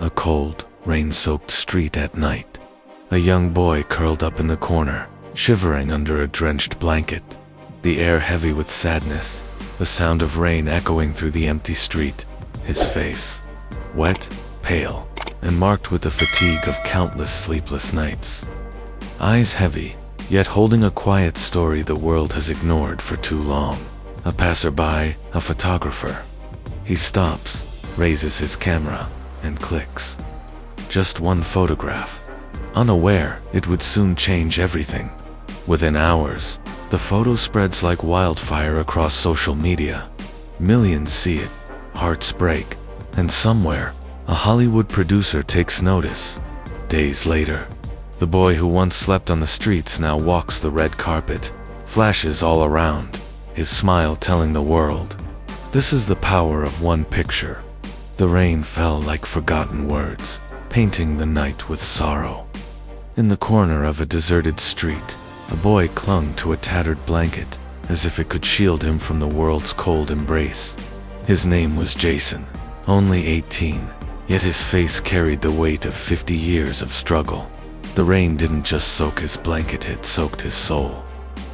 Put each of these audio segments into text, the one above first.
A cold, rain-soaked street at night. A young boy curled up in the corner, shivering under a drenched blanket. The air heavy with sadness, the sound of rain echoing through the empty street. His face, wet, pale, and marked with the fatigue of countless sleepless nights. Eyes heavy, yet holding a quiet story the world has ignored for too long. A passerby, a photographer. He stops, raises his camera, and clicks. Just one photograph. Unaware it would soon change everything. Within hours, the photo spreads like wildfire across social media. Millions see it, hearts break, and somewhere, a Hollywood producer takes notice. Days later, the boy who once slept on the streets now walks the red carpet, flashes all around, his smile telling the world, this is the power of one picture. The rain fell like forgotten words, painting the night with sorrow. In the corner of a deserted street, a boy clung to a tattered blanket, as if it could shield him from the world's cold embrace. His name was Jason, only 18, yet his face carried the weight of 50 years of struggle. The rain didn't just soak his blanket, it soaked his soul.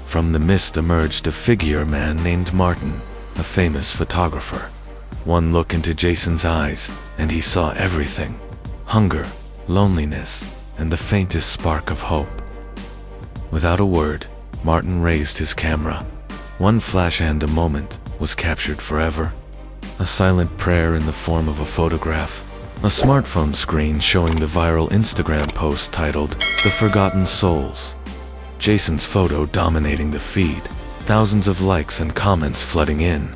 From the mist emerged a figure man named Martin, a famous photographer. One look into Jason's eyes, and he saw everything. Hunger, loneliness, and the faintest spark of hope. Without a word, Martin raised his camera. One flash and a moment was captured forever. A silent prayer in the form of a photograph. A smartphone screen showing the viral Instagram post titled, "The Forgotten Souls." Jason's photo dominating the feed, thousands of likes and comments flooding in.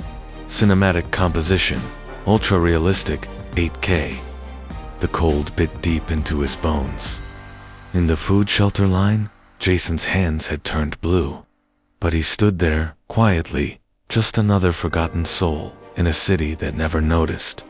Cinematic composition, ultra-realistic, 8K. The cold bit deep into his bones. In the food shelter line, Jason's hands had turned blue. But he stood there, quietly, just another forgotten soul, in a city that never noticed.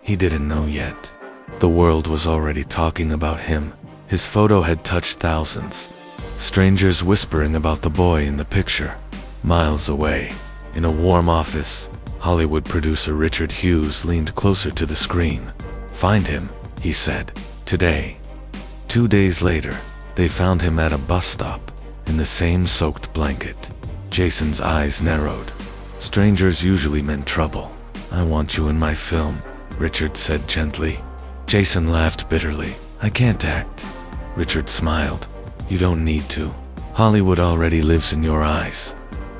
He didn't know yet. The world was already talking about him. His photo had touched thousands. Strangers whispering about the boy in the picture. Miles away, in a warm office, Hollywood producer Richard Hughes leaned closer to the screen. "Find him," he said, "today." 2 days later, they found him at a bus stop, in the same soaked blanket. Jason's eyes narrowed. Strangers usually meant trouble. "I want you in my film," Richard said gently. Jason laughed bitterly. "I can't act." Richard smiled. "You don't need to. Hollywood already lives in your eyes."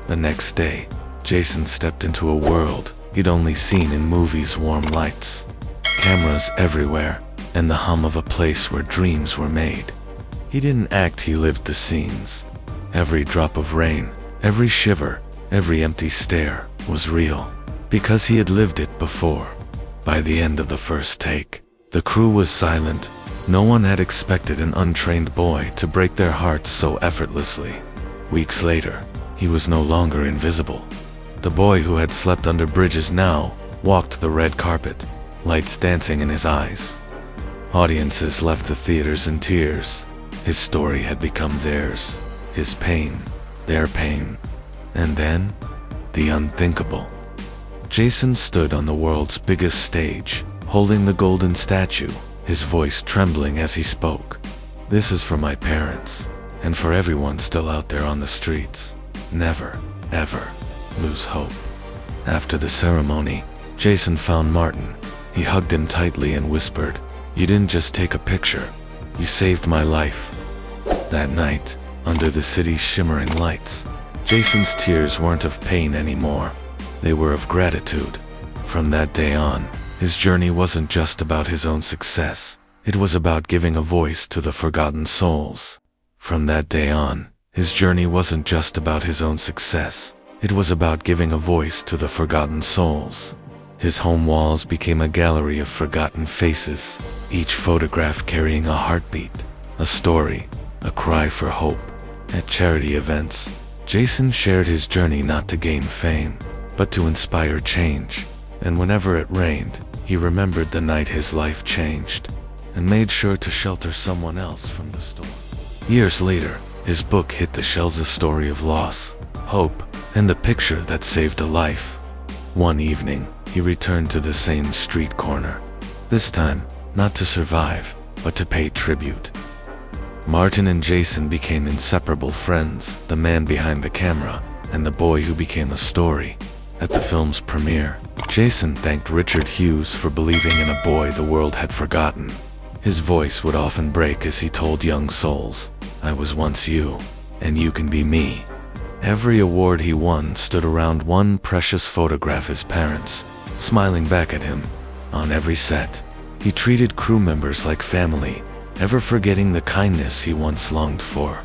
The next day, Jason stepped into a world he'd only seen in movies' warm lights. Cameras everywhere, and the hum of a place where dreams were made. He didn't act, he lived the scenes. Every drop of rain, every shiver, every empty stare was real, because he had lived it before. By the end of the first take, the crew was silent. No one had expected an untrained boy to break their hearts so effortlessly. Weeks later, he was no longer invisible. The boy who had slept under bridges now walked the red carpet, lights dancing in his eyes. Audiences left the theaters in tears. His story had become theirs, his pain, their pain. And then, the unthinkable. Jason stood on the world's biggest stage, holding the golden statue, his voice trembling as he spoke. "This is for my parents, and for everyone still out there on the streets. Never, ever lose hope." After the ceremony, Jason found Martin. He hugged him tightly and whispered, "You didn't just take a picture, you saved my life." That night, under the city's shimmering lights, Jason's tears weren't of pain anymore. They were of gratitude. From that day on, his journey wasn't just about his own success. It was about giving a voice to the forgotten souls. From that day on, his journey wasn't just about his own success. It was about giving a voice to the forgotten souls. His home walls became a gallery of forgotten faces, each photograph carrying a heartbeat, a story, a cry for hope. At charity events, Jason shared his journey not to gain fame, but to inspire change. And whenever it rained, he remembered the night his life changed, and made sure to shelter someone else from the storm. Years later, his book hit the shelves, a story of loss, hope, and the picture that saved a life. One evening, he returned to the same street corner. This time, not to survive, but to pay tribute. Martin and Jason became inseparable friends, the man behind the camera, and the boy who became a story. At the film's premiere, Jason thanked Richard Hughes for believing in a boy the world had forgotten. His voice would often break as he told young souls, "I was once you, and you can be me." Every award he won stood around one precious photograph his parents, smiling back at him. On every set, he treated crew members like family, never forgetting the kindness he once longed for.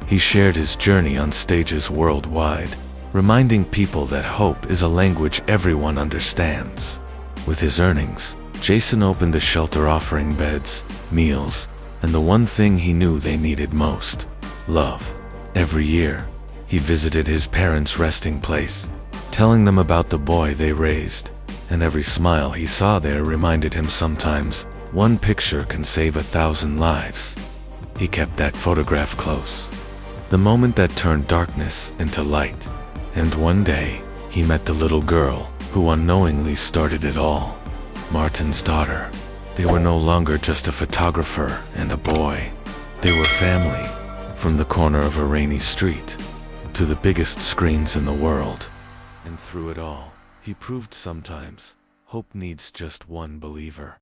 He shared his journey on stages worldwide, reminding people that hope is a language everyone understands. With his earnings, Jason opened a shelter offering beds, meals, and the one thing he knew they needed most: love. Every year, he visited his parents' resting place, telling them about the boy they raised, and every smile he saw there reminded him sometimes one picture can save 1,000 lives. He kept that photograph close, the moment that turned darkness into light. And one day, he met the little girl who unknowingly started it all, Martin's daughter. They were no longer just a photographer and a boy. They were family, from the corner of a rainy street to the biggest screens in the world. And through it all, he proved sometimes hope needs just one believer.